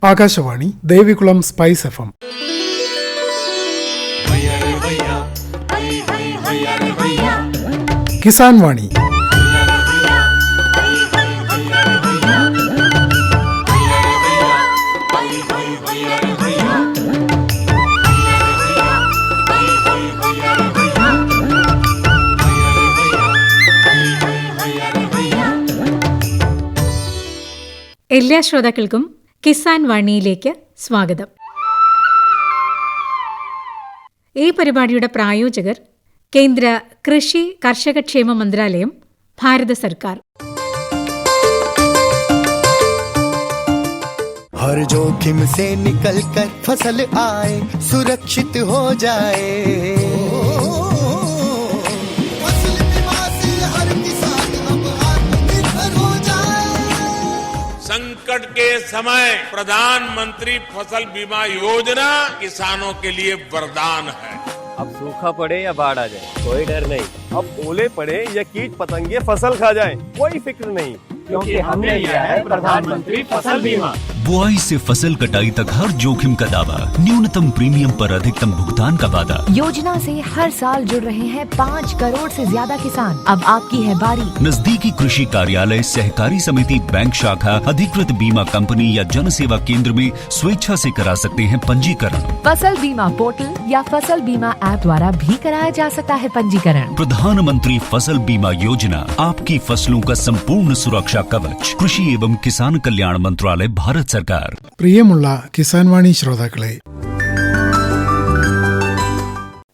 Akashvani Devikulam spice FM. Kisan വാണി. എല്ലാ ശ്രോതാക്കൾക്കും കിസാൻ വാണിയിലേക്ക് സ്വാഗതം. ഈ പരിപാടിയുടെ പ്രായോജകർ കേന്ദ്ര കൃഷി കർഷകക്ഷേമ മന്ത്രാലയം, ഭാരത സർക്കാർ. हर जोखिम से निकल कर फसल आए, सुरक्षित हो जाए। फसल बीमा से हर किसान अब आत्मनिर्भर हो जाए। संकट के समय प्रधानमंत्री फसल बीमा योजना किसानों के लिए वरदान है। अब सूखा पड़े या बाढ़ आ जाए कोई डर नहीं, अब ओले पड़े या कीट पतंगे फसल खा जाए कोई फिक्र नहीं, क्योंकि हमने लिया है प्रधानमंत्री फसल बीमा। बुआई से फसल कटाई तक हर जोखिम का दावा, न्यूनतम प्रीमियम पर अधिकतम भुगतान का वादा। योजना से हर साल जुड़ रहे हैं 5 करोड़ से ज्यादा किसान। अब आपकी है बारी। नजदीकी कृषि कार्यालय, सहकारी समिति, बैंक शाखा, अधिकृत बीमा कंपनी या जन सेवा केंद्र में स्वेच्छा से करा सकते हैं पंजीकरण। फसल बीमा पोर्टल या फसल बीमा ऐप द्वारा भी कराया जा सकता है पंजीकरण। प्रधानमंत्री फसल बीमा योजना, आपकी फसलों का संपूर्ण सुरक्षा कवच। कृषि एवं किसान कल्याण मंत्रालय, भारत सरकार. പ്രിയമുള്ള കിസാൻ വാണി ശ്രോതാക്കളെ,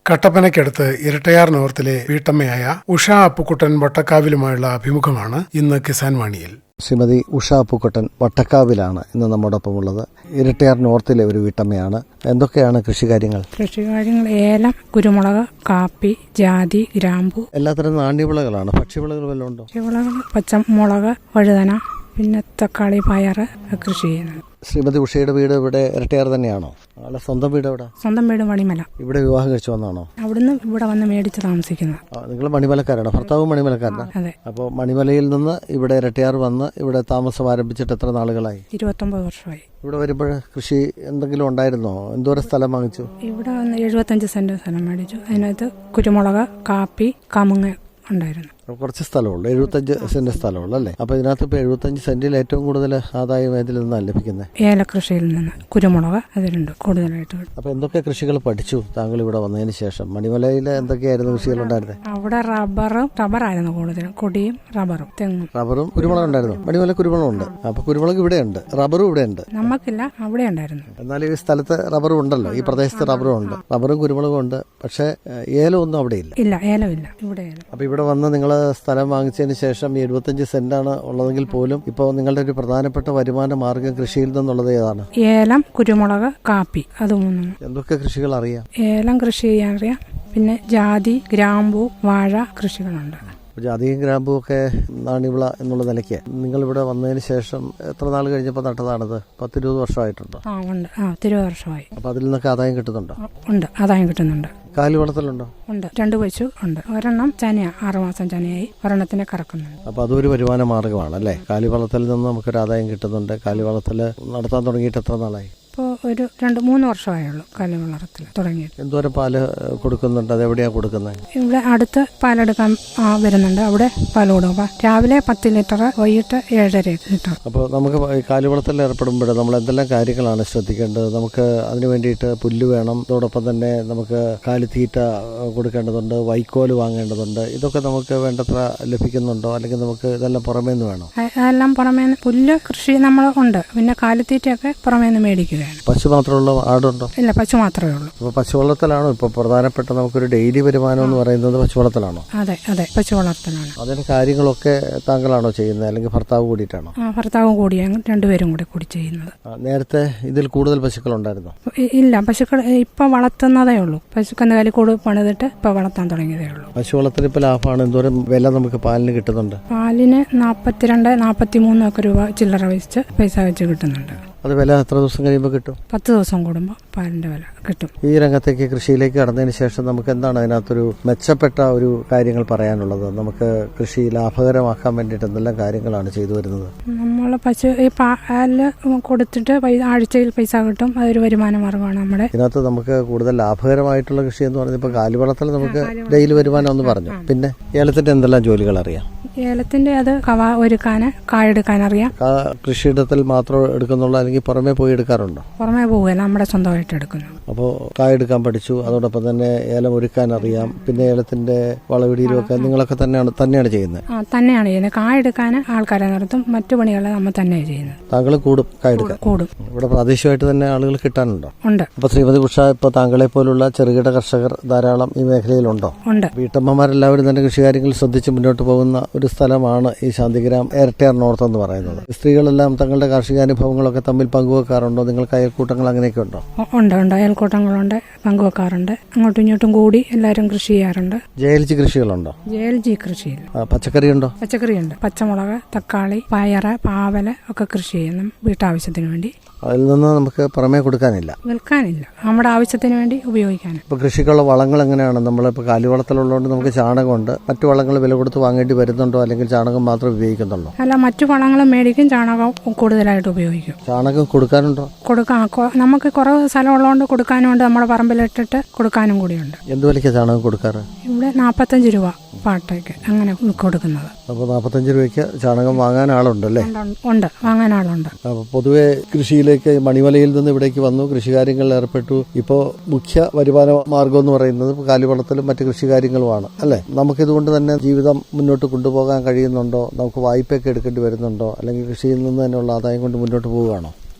കട്ടപ്പനയ്ക്കടുത്ത് ഇരട്ടയാർ നോർത്തിലെ വീട്ടമ്മയായ ഉഷ അപ്പുക്കുട്ടൻ വട്ടക്കാവിലുമായുള്ള അഭിമുഖമാണ് ഇന്ന് കിസാൻ വാണിയിൽ. ശ്രീമതി ഉഷ അപ്പുക്കുട്ടൻ വട്ടക്കാവിലാണ് ഇന്ന് നമ്മോടൊപ്പം ഉള്ളത്. ഇരട്ടയാർ നോർത്തിലെ ഒരു വീട്ടമ്മയാണ്. എന്തൊക്കെയാണ് കൃഷികാര്യങ്ങൾ? ഏലം, കുരുമുളക്, കാപ്പി, ജാതി, ഗ്രാമ്പു, എല്ലാത്തരം നാണ്യവിളകളാണ്. ഭക്ഷ്യവിളകൾ വല്ലതും ഉണ്ടോ? ഭക്ഷ്യവിളകൾ പച്ചമുളക്, വഴുതന, പിന്നെ തക്കാളി, പയറ് കൃഷി ചെയ്യുന്നത്. ശ്രീമതി ഉഷയുടെ വീട് ഇവിടെ ഇരട്ടയാർ തന്നെയാണോ? അല്ല, സ്വന്തം വീട് എവിടെ? സ്വന്തം വീട് മണിമല. ഇവിടെ വിവാഹം കഴിച്ചു വന്നാണോ? അവിടുന്ന് ഇവിടെ വന്ന് മേടിച്ച് താമസിക്കുന്നത്. നിങ്ങൾ മണിമലക്കാരാണോ? ഭർത്താവ് മണിമലക്കാരനാണ്? അതെ. അപ്പോൾ മണിമലയിൽ നിന്ന് ഇവിടെ ഇരട്ടയാർ വന്ന് ഇവിടെ താമസം ആരംഭിച്ചിട്ട് എത്ര നാളുകളായി? 29 വർഷമായി. ഇവിടെ വരുമ്പോൾ കൃഷി എന്തെങ്കിലും ഉണ്ടായിരുന്നോ? എന്തോരം സ്ഥലം വാങ്ങിച്ചു? ഇവിടെ വന്ന് 75 സെന്റ് സ്ഥലം മേടിച്ചു. അതിനകത്ത് കുരുമുളക്, കാപ്പി, കമുങ്ങ് ഉണ്ടായിരുന്നു. കുറച്ച് സ്ഥലമുള്ളൂ, 75 സെന്റ് സ്ഥലമുള്ളൂ അല്ലേ? അപ്പൊ ഇതിനകത്ത് ഇപ്പൊ 75 സെന്റിൽ ഏറ്റവും കൂടുതൽ ആദായം ഏതിൽ നിന്നാണ് ലഭിക്കുന്നത്? ഏലകൃഷിയിൽ നിന്ന്. കുരുമുളക് അതിലുണ്ട് കൂടുതലായിട്ട്. അപ്പൊ എന്തൊക്കെ കൃഷികൾ പഠിച്ചു താങ്കൾ ഇവിടെ വന്നതിന് ശേഷം? മണിമലയിൽ എന്തൊക്കെയായിരുന്നു കൃഷികൾ ഉണ്ടായിരുന്നത്? അവിടെ റബ്ബറായിരുന്നു കൂടുതലും. കൊടിയും റബ്ബറും, തെങ്ങും. റബ്ബറും കുരുമുളക് ഉണ്ടായിരുന്നു. മണിമല കുരുമുളക് ഉണ്ട്. അപ്പൊ കുരുമുളക് ഇവിടെ ഉണ്ട്, റബ്ബറും ഇവിടെ ഉണ്ട്. നമുക്കില്ല, അവിടെ ഉണ്ടായിരുന്നു. എന്നാൽ ഈ സ്ഥലത്ത് റബ്ബറും ഉണ്ടല്ലോ, ഈ പ്രദേശത്ത് റബ്ബറും ഉണ്ട്, റബ്ബറും കുരുമുളകും ഉണ്ട്. പക്ഷെ ഏലം ഒന്നും അവിടെ ഇല്ല. ഇല്ല, ഏലമില്ല, ഇവിടെ ഏലം. അപ്പൊ ഇവിടെ വന്ന് നിങ്ങൾ സ്ഥലം വാങ്ങിച്ചതിന് ശേഷം 75 സെന്റാണ് ഉള്ളതെങ്കിൽ പോലും ഇപ്പോൾ നിങ്ങളുടെ ഒരു പ്രധാനപ്പെട്ട വരുമാന മാർഗം കൃഷിയിൽ നിന്നുള്ളത് ഏതാണ്? ഏലം, കുരുമുളക്, കാപ്പി, അത് മൂന്നും. എന്തൊക്കെ കൃഷികൾ അറിയാം? ഏലം കൃഷി ചെയ്യാൻ അറിയാം. പിന്നെ ജാതി, ഗ്രാമ്പു, വാഴ കൃഷികളുണ്ട്. ജാതിയും ഗ്രാമ്പും ഒക്കെ നാണ്യവിള എന്നുള്ള നിലയ്ക്ക് നിങ്ങൾ ഇവിടെ വന്നതിന് ശേഷം എത്ര നാൾ കഴിഞ്ഞപ്പോൾ നട്ടതാണത്? 10-20 വർഷമായിട്ടുണ്ടോ? ഉണ്ട്, 20 വർഷമായി. അപ്പൊ അതിൽ നിന്നൊക്കെ ആദായം കിട്ടുന്നുണ്ടോ? ഉണ്ട്, ആദായം കിട്ടുന്നുണ്ട്. കാലി വളർത്തലുണ്ടോ? ഉണ്ട്, 2 പശു ഉണ്ട്. ഒരെണ്ണം ചനയാ, 6 മാസം ചനയായി. ഒരെണ്ണത്തിനെ കറക്കുന്നുണ്ട്. അപ്പൊ അതൊരു വരുമാന മാർഗമാണ് അല്ലേ? കാലി വളർത്തലിൽ നിന്ന് നമുക്കൊരു ആദായം കിട്ടുന്നുണ്ട്. കാലി വളർത്തൽ നടത്താൻ തുടങ്ങിയിട്ട് എത്ര നാളായി? ഇപ്പോൾ ഒരു 2-3 വർഷമായുള്ളൂ കാലി വളർത്തൽ തുടങ്ങിയിട്ട്. എന്തോരം പാല് കൊടുക്കുന്നുണ്ട്? അതെവിടെയാണ് കൊടുക്കുന്നത്? ഇവിടെ അടുത്ത് പാലെടുക്കാൻ വരുന്നുണ്ട്, അവിടെ പാൽ കൊടുക്കും. രാവിലെ 10 ലിറ്റർ, വൈകിട്ട് 7.5 ലിറ്റർ. അപ്പോൾ നമുക്ക് കാലി വളർത്തലിൽ ഏർപ്പെടുമ്പോൾ നമ്മൾ എന്തെല്ലാം കാര്യങ്ങളാണ് ശ്രദ്ധിക്കേണ്ടത്? നമുക്ക് അതിന് വേണ്ടിയിട്ട് പുല്ല് വേണം, അതോടൊപ്പം തന്നെ നമുക്ക് കാലിത്തീറ്റ കൊടുക്കേണ്ടതുണ്ട്, വൈക്കോല് വാങ്ങേണ്ടതുണ്ട്. ഇതൊക്കെ നമുക്ക് വേണ്ടത്ര ലഭിക്കുന്നുണ്ടോ? അല്ലെങ്കിൽ നമുക്ക് ഇതെല്ലാം പുറമേ നിന്ന് വേണോ? അതെല്ലാം പുറമേ. പുല്ല് കൃഷി നമ്മൾ ഉണ്ട്, പിന്നെ കാലിത്തീറ്റയൊക്കെ പുറമേ നിന്ന് മേടിക്കുക. പശു മാത്രമുള്ള ആടുണ്ടോ? ഇല്ല, പശു മാത്രമേ ഉള്ളൂ. അപ്പൊ പശു വളർത്തലാണോ ഇപ്പൊ പ്രധാനപ്പെട്ട നമുക്കൊരു ഡെയിലി വരുമാനം എന്ന് പറയുന്നത്? പശു വളർത്തലാണോ? അതെ, പശു വളർത്തലാണ്. അതിന്റെ കാര്യങ്ങളൊക്കെ താങ്കളാണോ ചെയ്യുന്നത്, അല്ലെങ്കിൽ ഭർത്താവ് കൂടിയിട്ടാണോ? ഭർത്താവും കൂടിയാണ്, രണ്ടുപേരും കൂടി ചെയ്യുന്നത്. നേരത്തെ ഇതിൽ കൂടുതൽ പശുക്കൾ ഉണ്ടായിരുന്നോ? ഇല്ല, പശുക്കൾ ഇപ്പൊ വളർത്തുന്നതേ ഉള്ളൂ. പശുക്കന്നുകാലി കൂട് പണിതിട്ട് ഇപ്പൊ വളർത്താൻ തുടങ്ങിയതേ ഉള്ളൂ. പശു വളർത്തൽ ഇപ്പൊ ലാഭമാണ്. എന്തോരം വില നമുക്ക് പാലിന് കിട്ടുന്നുണ്ട്? പാലിന് 42-43 രൂപ ചില്ലറ പൈസ വെച്ച് കിട്ടുന്നുണ്ട്. അത് വില എത്ര ദിവസം കഴിയുമ്പോൾ കിട്ടും? 10 ദിവസം കൂടുമ്പോൾ പാലിന്റെ വില കിട്ടും. ഈ രംഗത്തേക്ക് കൃഷിയിലേക്ക് കടന്നതിന് ശേഷം നമുക്ക് എന്താണ് അതിനകത്തൊരു മെച്ചപ്പെട്ട ഒരു കാര്യങ്ങൾ പറയാനുള്ളത്? നമുക്ക് കൃഷി ലാഭകരമാക്കാൻ വേണ്ടിയിട്ട് എന്തെല്ലാം കാര്യങ്ങളാണ് ചെയ്തു വരുന്നത്? നമ്മൾ പശു ഈ പാല് കൊടുത്തിട്ട് ആഴ്ചയിൽ പൈസ കിട്ടും. അതൊരു വരുമാന മാർഗമാണ് നമ്മുടെ. ഇതിനകത്ത് നമുക്ക് കൂടുതൽ ലാഭകരമായിട്ടുള്ള കൃഷി എന്ന് പറഞ്ഞാൽ ഇപ്പോൾ കാലിവളർത്തൽ നമുക്ക് ഡെയിലി വരുമാനം എന്ന് പറഞ്ഞു. പിന്നെ ഏലത്തിന്റെ എന്തെല്ലാം ജോലികൾ അറിയാം? ഏലത്തിന്റെ അത് കവ ഒരുക്കാന് കായെടുക്കാൻ അറിയാം. കൃഷിയിടത്തിൽ മാത്രം എടുക്കുന്നുള്ള അല്ലെങ്കിൽ പുറമേ പോയി എടുക്കാറുണ്ടോ? പുറമേ പോവുകയല്ല, നമ്മുടെ സ്വന്തമായിട്ട് എടുക്കുന്നു. അപ്പോൾ കായെടുക്കാൻ പഠിച്ചു, അതോടൊപ്പം തന്നെ ഏലം ഒരുക്കാൻ അറിയാം. പിന്നെ ഏലത്തിന്റെ വളവിടിയിലും ഒക്കെ നിങ്ങളൊക്കെ തന്നെയാണ് ചെയ്യുന്നത്? തന്നെയാണ് ചെയ്യുന്നത്. കായെടുക്കാൻ ആൾക്കാരെ നിർത്തും, മറ്റു പണികളെ നമ്മൾ തന്നെയാണ് ചെയ്യുന്നത്. താങ്കൾ കൂടും കായെടുക്കാൻ? കൂടും. ഇവിടെ പ്രാദേശികമായിട്ട് തന്നെ ആളുകൾ കിട്ടാനുണ്ടോ? ഉണ്ട്. അപ്പൊ ശ്രീമതി ഉഷ, ഇപ്പൊ താങ്കളെ പോലുള്ള ചെറുകിട കർഷകർ ധാരാളം ഈ മേഖലയിലുണ്ടോ? ഉണ്ട്. വീട്ടമ്മമാരെല്ലാവരും തന്നെ കൃഷികാര്യങ്ങൾ ശ്രദ്ധിച്ച് മുന്നോട്ട് പോകുന്ന ഒരു സ്ഥലമാണ് ഈ ശാന്തിഗ്രാം ഇരട്ടയാർ നോർത്ത് എന്ന് പറയുന്നത്. സ്ത്രീകളെല്ലാം തങ്ങളുടെ കാർഷികാനുഭവങ്ങളൊക്കെ തമ്മിൽ പങ്കുവെക്കാറുണ്ടോ? നിങ്ങൾക്ക് അയൽക്കൂട്ടങ്ങൾ അങ്ങനെയൊക്കെ ഉണ്ടോ? ഉണ്ട്. അയൽക്കൂട്ടങ്ങളുണ്ട്, പങ്കുവെക്കാറുണ്ട്. അങ്ങോട്ടും ഇങ്ങോട്ടും കൂടി എല്ലാവരും കൃഷി ചെയ്യാറുണ്ട്. ജയൽജി കൃഷികളുണ്ടോ? ജയൽജി കൃഷിയില്ല. പച്ചക്കറി ഉണ്ടോ? പച്ചക്കറിയുണ്ട്. പച്ചമുളക്, തക്കാളി, പയറ്, പാവല് ഒക്കെ കൃഷി ചെയ്യുന്നു വീട്ടാവശ്യത്തിന് വേണ്ടി. അതിൽ നിന്ന് നമുക്ക് പുറമേ കൊടുക്കാനില്ല, വിൽക്കാനില്ല, നമ്മുടെ ആവശ്യത്തിന് വേണ്ടി ഉപയോഗിക്കാനും. ഇപ്പൊ കൃഷിക്കുള്ള വളങ്ങൾ എങ്ങനെയാണ്? നമ്മളിപ്പോൾ കാലിവളത്തിലുള്ളതുകൊണ്ട് നമുക്ക് ചാണകമുണ്ട്. മറ്റു വളങ്ങൾ വില കൊടുത്ത് വാങ്ങേണ്ടി വരുന്നുണ്ടോ, അല്ലെങ്കിൽ ചാണകം മാത്രം ഉപയോഗിക്കുന്നുണ്ടോ? അല്ല, മറ്റു വളങ്ങളും മേടിക്കും, ചാണകം കൂടുതലായിട്ട് ഉപയോഗിക്കും. ചാണകം കൊടുക്കാനുണ്ടോ? കൊടുക്കാം. നമുക്ക് കുറവ് സ്ഥലമുള്ളതുകൊണ്ട് കൊടുക്കാനുണ്ട്, നമ്മുടെ പറമ്പിലിട്ടിട്ട് കൊടുക്കാനും കൂടിയുണ്ട്. എന്ത് വിലയ്ക്ക് ചാണകം കൊടുക്കാറ്? ഇവിടെ 45 രൂപ പാട്ടയ്ക്ക് അങ്ങനെ കൊടുക്കുന്നത്. അപ്പോൾ 45 രൂപയ്ക്ക് ചാണകം വാങ്ങാൻ ആളുണ്ടല്ലേ? ഉണ്ട്, വാങ്ങാൻ ആളുണ്ട്. അപ്പോൾ പൊതുവെ കൃഷിയിലേക്ക് മണിമലയിൽ നിന്ന് ഇവിടേക്ക് വന്നു, കൃഷികാര്യങ്ങളിൽ ഏർപ്പെട്ടു. ഇപ്പോൾ മുഖ്യ വരുമാന മാർഗം എന്ന് പറയുന്നത് കാലിവളത്തിലും മറ്റ് കൃഷികാര്യങ്ങളുമാണ് അല്ലേ? നമുക്കിതുകൊണ്ട് തന്നെ ജീവിതം മുന്നോട്ട് കൊണ്ടുപോകാൻ കഴിയുന്നുണ്ടോ? നമുക്ക് വായ്പയൊക്കെ എടുക്കേണ്ടി വരുന്നുണ്ടോ, അല്ലെങ്കിൽ കൃഷിയിൽ നിന്ന് തന്നെയുള്ള ആദായം കൊണ്ട് മുന്നോട്ട് പോവുകയാണോ?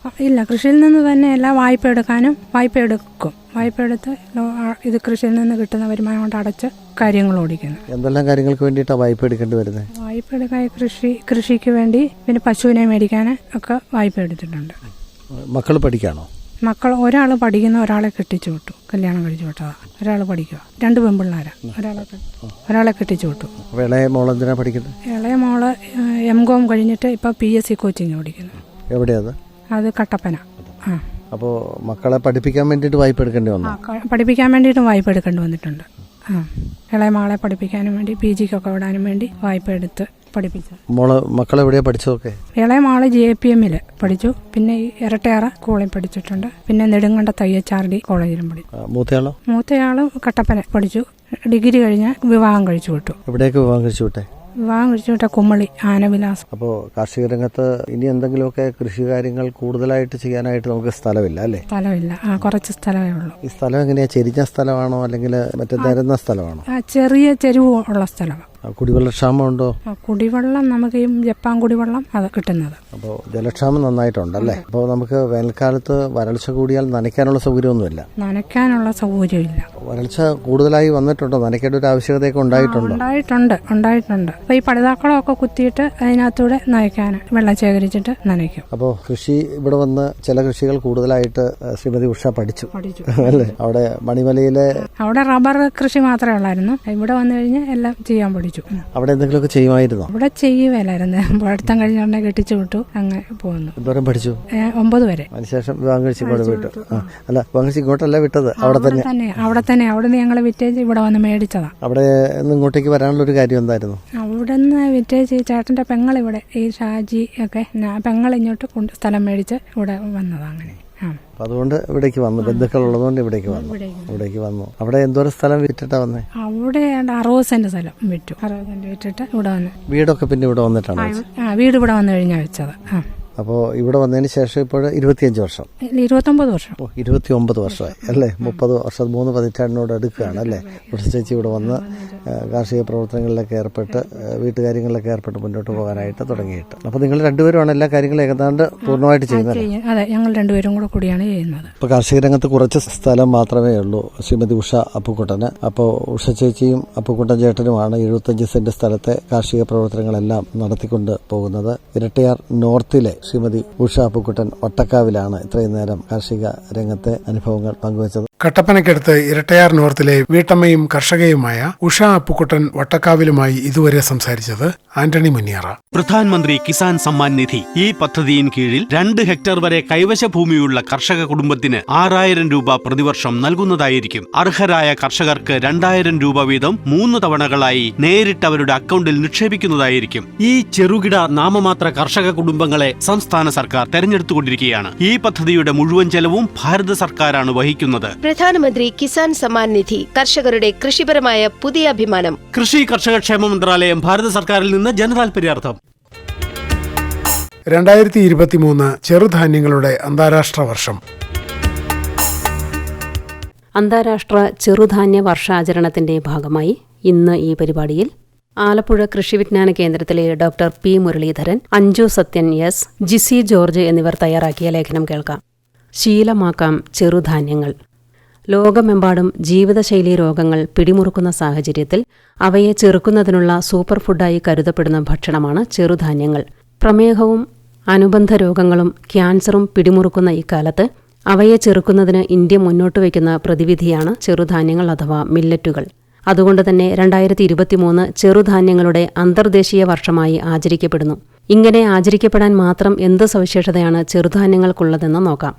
ഇല്ല, കൃഷിയിൽ നിന്ന് തന്നെ എല്ലാ വായ്പ എടുക്കാനും വായ്പ എടുക്കും. വായ്പ എടുത്ത് ഇത് കൃഷിയിൽ നിന്ന് കിട്ടുന്ന വരുമാനം കൊണ്ട് അടച്ച് കാര്യങ്ങൾ ഓടിക്കുന്നു. എന്തെല്ലാം കാര്യങ്ങൾക്ക് വേണ്ടിയിട്ടാണ് വായ്പ എടുക്കേണ്ടി വരുന്നത്? വായ്പ എടുക്കാൻ കൃഷിക്ക് വേണ്ടി, പിന്നെ പശുവിനെ മേടിക്കാൻ ഒക്കെ വായ്പ എടുത്തിട്ടുണ്ട്. മക്കൾ പഠിക്കാണോ? മക്കൾ ഒരാൾ പഠിക്കുന്ന, ഒരാളെ കെട്ടിച്ചു വിട്ടു, കല്യാണം കഴിച്ചു വിട്ടതാ. ഒരാൾ പഠിക്കുക, 2 പെൺപിള്ളേരാ. ഒരാളെ കെട്ടിച്ചു വിട്ടു. ഇളയ മോൾ എന്തിനാ പഠിക്കുന്നത്? ഇളയ മോള് MCOM കഴിഞ്ഞിട്ട് ഇപ്പൊ PSC കോച്ചിങ് പഠിക്കുന്നു. എവിടെയത്? അത് കട്ടപ്പന. അപ്പോൾ മക്കളെ പഠിപ്പിക്കാൻ വേണ്ടിയിട്ട് വായ്പ എടുക്കേണ്ടി വന്നു? പഠിപ്പിക്കാൻ വേണ്ടിയിട്ടും വായ്പ എടുക്കേണ്ടി വന്നിട്ടുണ്ട്. ഇളയ മകളെ പഠിപ്പിക്കാനും വേണ്ടി, PGക്കൊക്കെ വിടാനും വേണ്ടി വായ്പ എടുത്ത് പഠിപ്പിച്ചു. മക്കളെവിടെയാ പഠിച്ചതൊക്കെ? ഇളയ മാള് JPM പഠിച്ചു, പിന്നെ ഇരട്ടയാറ സ്കൂളിൽ പഠിച്ചിട്ടുണ്ട്, പിന്നെ നെടുങ്കണ്ടത്ത് IHRD കോളേജിലും പഠിച്ചു. മൂത്തയാള് കട്ടപ്പന പഠിച്ചു. ഡിഗ്രി കഴിഞ്ഞ് വിവാഹം കഴിച്ചു വിട്ടു. എവിടെയൊക്കെ വിവാഹം കഴിച്ചു വിട്ടേ? വിവാഹം കഴിച്ചു വിട്ട കുമ്മളി ആനവിലാസം. അപ്പോൾ കാർഷിക രംഗത്ത് ഇനി എന്തെങ്കിലുമൊക്കെ കൃഷി കാര്യങ്ങൾ കൂടുതലായിട്ട് ചെയ്യാനായിട്ട് നമുക്ക് സ്ഥലമില്ല അല്ലേ? സ്ഥലമില്ല, കുറച്ച് സ്ഥലമേ ഉള്ളൂ. ഈ സ്ഥലം എങ്ങനെയാ? ചെരിഞ്ഞ സ്ഥലമാണോ, അല്ലെങ്കിൽ മറ്റേ നിരന്ന സ്ഥലമാണോ? ചെറിയ ചെരുവ് ഉള്ള സ്ഥലമാണ്. കുടിവെള്ളക്ഷാമം ഉണ്ടോ? കുടിവെള്ളം നമുക്ക് ഈ ജപ്പാൻ കുടിവെള്ളം അത് കിട്ടുന്നത്. അപ്പോൾ ജലക്ഷാമം നന്നായിട്ടുണ്ടല്ലേ? അപ്പോൾ നമുക്ക് വേനൽക്കാലത്ത് വരൾച്ച കൂടിയാൽ നനയ്ക്കാനുള്ള സൗകര്യമൊന്നുമില്ല? നനയ്ക്കാനുള്ള സൗകര്യമില്ല. വരൾച്ച കൂടുതലായി വന്നിട്ടുണ്ടോ? നനയ്ക്കേണ്ട ഒരു ആവശ്യകതയൊക്കെ ഉണ്ടായിട്ടുണ്ടോ? ഉണ്ടായിട്ടുണ്ട്. അപ്പൊ ഈ പടുതാക്കളമൊക്കെ കുത്തിയിട്ട് അതിനകത്തൂടെ നനയ്ക്കാൻ വെള്ളം ശേഖരിച്ചിട്ട് നനയ്ക്കും. അപ്പോൾ കൃഷി ഇവിടെ വന്ന് ചില കൃഷികൾ കൂടുതലായിട്ട് ശ്രീമതി ഉഷ പഠിച്ചു അല്ലേ? അവിടെ മണിമലയിലെ അവിടെ റബ്ബർ കൃഷി മാത്രമേ ഉള്ളായിരുന്നു. ഇവിടെ വന്നു കഴിഞ്ഞാൽ എല്ലാം ചെയ്യാൻ പഠിച്ചു. അവിടെ എന്തെങ്കിലുമൊക്കെ ചെയ്യുമായിരുന്നോ? അവിടെ ചെയ്യുകയല്ലായിരുന്നു. പഠിത്തം കഴിഞ്ഞ കെട്ടിച്ചു വിട്ടു, അങ്ങനെ പോകുന്നു. എന്തോരം പഠിച്ചു? 9 വരെ. അതിനുശേഷം വിവാഹം കഴിച്ച് ഇങ്ങോട്ട് വിട്ടു. അല്ല, വിവാഹം കഴിച്ച് ഇങ്ങോട്ടല്ല വിട്ടത്, അവിടെ തന്നെ. അവിടെ നിന്ന് ഞങ്ങൾ വിറ്റേജ് ഇവിടെ വന്ന് മേടിച്ചതാ. അവിടെ ഇങ്ങോട്ടേക്ക് വരാനുള്ള ഒരു കാര്യം എന്തായിരുന്നു? അവിടെ നിന്ന് വിറ്റേജ് ചേട്ടന്റെ പെങ്ങൾ ഇവിടെ, ഈ ഷാജി ഒക്കെ പെങ്ങൾ ഇങ്ങോട്ട് സ്ഥലം മേടിച്ച് ഇവിടെ വന്നതാ. അങ്ങനെ അതുകൊണ്ട് ഇവിടേക്ക് വന്നു. ബന്ധുക്കൾ ഉള്ളതുകൊണ്ട് ഇവിടേക്ക് വന്നു. അവിടെ എന്തോരം സ്ഥലം വിറ്റിട്ടാ വന്നേ? അവിടെ 60 സെന്റ് സ്ഥലം വിറ്റു. 60 സെന്റ് വിറ്റിട്ട് ഇവിടെ വന്നു. വീടൊക്കെ പിന്നെ ഇവിടെ വന്നിട്ടാണ്? വീട് ഇവിടെ വന്നു കഴിഞ്ഞാൽ വെച്ചത്. അപ്പോൾ ഇവിടെ വന്നതിന് ശേഷം ഇപ്പോൾ 25 വർഷം? 29 വർഷം. 29 വർഷമായി അല്ലേ? 30 വർഷം, 3 പതിറ്റാണ്ടിനോട് എടുക്കുകയാണ് അല്ലേ? ഉഷ ചേച്ചി ഇവിടെ വന്ന് കാർഷിക പ്രവർത്തനങ്ങളിലൊക്കെ ഏർപ്പെട്ട്, വീട്ടുകാര്യങ്ങളിലൊക്കെ ഏർപ്പെട്ട് മുന്നോട്ട് പോകാനായിട്ട് തുടങ്ങിയിട്ട്. അപ്പോൾ നിങ്ങൾ രണ്ടുപേരുമാണ് എല്ലാ കാര്യങ്ങളും ഏതാണ്ട് പൂർണ്ണമായിട്ട് ചെയ്യുന്നത്? അതെ, ഞങ്ങൾ രണ്ടുപേരും കൂടിയാണ് ചെയ്യുന്നത്. ഇപ്പോൾ കാർഷിക രംഗത്ത് കുറച്ച് സ്ഥലം മാത്രമേ ഉള്ളൂ ശ്രീമതി ഉഷ അപ്പുക്കുട്ടന്. അപ്പോൾ ഉഷ ചേച്ചിയും അപ്പുക്കുട്ടൻ ചേട്ടനുമാണ് 75 സെന്റ് സ്ഥലത്തെ കാർഷിക പ്രവർത്തനങ്ങളെല്ലാം നടത്തിക്കൊണ്ട് പോകുന്നത്. ഇരട്ടയാർ നോർത്തിലെ ശ്രീമതി ഉഷ അപ്പുക്കുട്ടൻ ഒട്ടക്കാവിലാണ് ഇത്രയും നേരം കാർഷിക രംഗത്തെ അനുഭവങ്ങൾ പങ്കുവച്ചത്. കട്ടപ്പനയ്ക്കടുത്ത് ഇരട്ടയാർ നോർത്തിലെ വീട്ടമ്മയും കർഷകയുമായ ഉഷ അപ്പുക്കുട്ടൻ വട്ടക്കാവിലുമായി ഇതുവരെ സംസാരിച്ചത് ആന്റണി മുനിയറ. പ്രധാനമന്ത്രി കിസാൻ സമ്മാൻ നിധി ഈ പദ്ധതിയിൻ കീഴിൽ 2 ഹെക്ടർ വരെ കൈവശ ഭൂമിയുള്ള കർഷക കുടുംബത്തിന് 6000 രൂപ പ്രതിവർഷം നൽകുന്നതായിരിക്കും. അർഹരായ കർഷകർക്ക് 2000 രൂപ വീതം 3 തവണകളായി നേരിട്ട് അവരുടെ അക്കൗണ്ടിൽ നിക്ഷേപിക്കുന്നതായിരിക്കും. ഈ ചെറുകിട നാമമാത്ര കർഷക കുടുംബങ്ങളെ സംസ്ഥാന സർക്കാർ തെരഞ്ഞെടുത്തുകൊണ്ടിരിക്കുകയാണ്. ഈ പദ്ധതിയുടെ മുഴുവൻ ചെലവും ഭാരത സർക്കാരാണ് വഹിക്കുന്നത്. പ്രധാനമന്ത്രി കിസാൻ സമ്മാൻ നിധി കർഷകരുടെ കൃഷിപരമായ പുതിയ അഭിമാനം. കൃഷി കർഷക ക്ഷേമ മന്ത്രാലയം, ഭാരത സർക്കാരിൽ നിന്ന് ജനതാൽപര്യാർത്ഥം. 2023 ചെറുധാന്യങ്ങളുടെ അന്താരാഷ്ട്ര വർഷം. അന്താരാഷ്ട്ര ചെറുധാന്യ വർഷാചരണത്തിന്റെ ഭാഗമായി ഇന്ന് ഈ പരിപാടിയിൽ ആലപ്പുഴ കൃഷി വിജ്ഞാന കേന്ദ്രത്തിലെ doctor P Muraleedharan, Anju Sathyan S, Jisi George എന്നിവർ തയ്യാറാക്കിയ ലേഖനം കേൾക്കാം. ശീലമാക്കാം ചെറുധാന്യങ്ങൾ. ലോകമെമ്പാടും ജീവിതശൈലീ രോഗങ്ങൾ പിടിമുറുക്കുന്ന സാഹചര്യത്തിൽ അവയെ ചെറുക്കുന്നതിനുള്ള സൂപ്പർ ഫുഡായി കരുതപ്പെടുന്ന ഭക്ഷണമാണ് ചെറുധാന്യങ്ങൾ. പ്രമേഹവും അനുബന്ധ രോഗങ്ങളും ക്യാൻസറും പിടിമുറുക്കുന്ന ഇക്കാലത്ത് അവയെ ചെറുക്കുന്നതിന് ഇന്ത്യ മുന്നോട്ട് വയ്ക്കുന്ന പ്രതിവിധിയാണ് ചെറുധാന്യങ്ങൾ അഥവാ മില്ലറ്റുകൾ. അതുകൊണ്ട് തന്നെ 2023 ചെറുധാന്യങ്ങളുടെ അന്തർദേശീയ വർഷമായി ആചരിക്കപ്പെടുന്നു. ഇങ്ങനെ ആചരിക്കപ്പെടാൻ മാത്രം എന്ത് സവിശേഷതയാണ് ചെറുധാന്യങ്ങൾക്കുള്ളതെന്ന് നോക്കാം.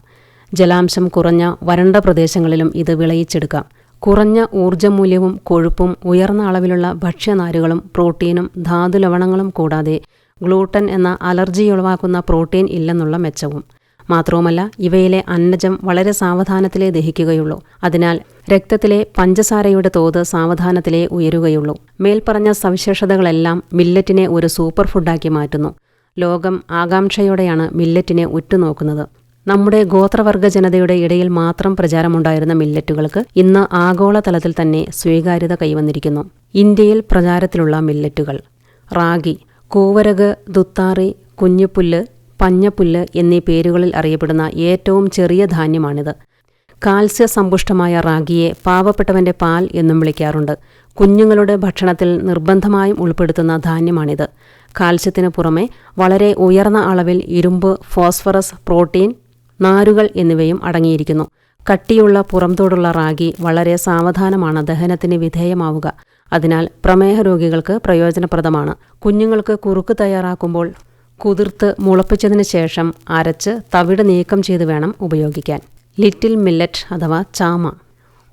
ജലാംശം കുറഞ്ഞ വരണ്ട പ്രദേശങ്ങളിലും ഇത് വിളയിച്ചെടുക്കാം. കുറഞ്ഞ ഊർജ്ജമൂല്യവും കൊഴുപ്പും ഉയർന്ന അളവിലുള്ള ഭക്ഷ്യനാരുകളും പ്രോട്ടീനും ധാതുലവണങ്ങളും കൂടാതെ ഗ്ലൂട്ടൻ എന്ന അലർജിയുളവാക്കുന്ന പ്രോട്ടീൻ ഇല്ലെന്നുള്ള മെച്ചവും. മാത്രവുമല്ല, ഇവയിലെ അന്നജം വളരെ സാവധാനത്തിലേ ദഹിക്കുകയുള്ളൂ. അതിനാൽ രക്തത്തിലെ പഞ്ചസാരയുടെ തോത് സാവധാനത്തിലേ ഉയരുകയുള്ളൂ. മേൽപ്പറഞ്ഞ സവിശേഷതകളെല്ലാം മില്ലറ്റിനെ ഒരു സൂപ്പർ ഫുഡാക്കി മാറ്റുന്നു. ലോകം ആകാംക്ഷയോടെയാണ് മില്ലറ്റിനെ ഉറ്റുനോക്കുന്നത്. നമ്മുടെ ഗോത്രവർഗ ജനതയുടെ ഇടയിൽ മാത്രം പ്രചാരമുണ്ടായിരുന്ന മില്ലറ്റുകൾക്ക് ഇന്ന് ആഗോളതലത്തിൽ തന്നെ സ്വീകാര്യത കൈവന്നിരിക്കുന്നു. ഇന്ത്യയിൽ പ്രചാരത്തിലുള്ള മില്ലറ്റുകൾ: റാഗി, കൂവരക്, ദുത്താറി, കുഞ്ഞിപ്പുല്ല്, പഞ്ഞപ്പുല്ല് എന്നീ പേരുകളിൽ അറിയപ്പെടുന്ന ഏറ്റവും ചെറിയ ധാന്യമാണിത്. കാൽസ്യ സമ്പുഷ്ടമായ റാഗിയെ പാവപ്പെട്ടവന്റെ പാൽ എന്നും വിളിക്കാറുണ്ട്. കുഞ്ഞുങ്ങളുടെ ഭക്ഷണത്തിൽ നിർബന്ധമായും ഉൾപ്പെടുത്തുന്ന ധാന്യമാണിത്. കാൽസ്യത്തിന് പുറമെ വളരെ ഉയർന്ന അളവിൽ ഇരുമ്പ്, ഫോസ്ഫറസ്, പ്രോട്ടീൻ, നാരുകൾ എന്നിവയും അടങ്ങിയിരിക്കുന്നു. കട്ടിയുള്ള പുറംതോടുള്ള റാഗി വളരെ സാവധാനമാണ് ദഹനത്തിന് വിധേയമാവുക. അതിനാൽ പ്രമേഹ രോഗികൾക്ക് പ്രയോജനപ്രദമാണ്. കുഞ്ഞുങ്ങൾക്ക് കുറുക്ക് തയ്യാറാക്കുമ്പോൾ കുതിർത്ത് മുളപ്പിച്ചതിന് ശേഷം അരച്ച് തവിട് നീക്കം ചെയ്ത് വേണം ഉപയോഗിക്കാൻ. ലിറ്റിൽ മില്ലറ്റ് അഥവാ ചാമ.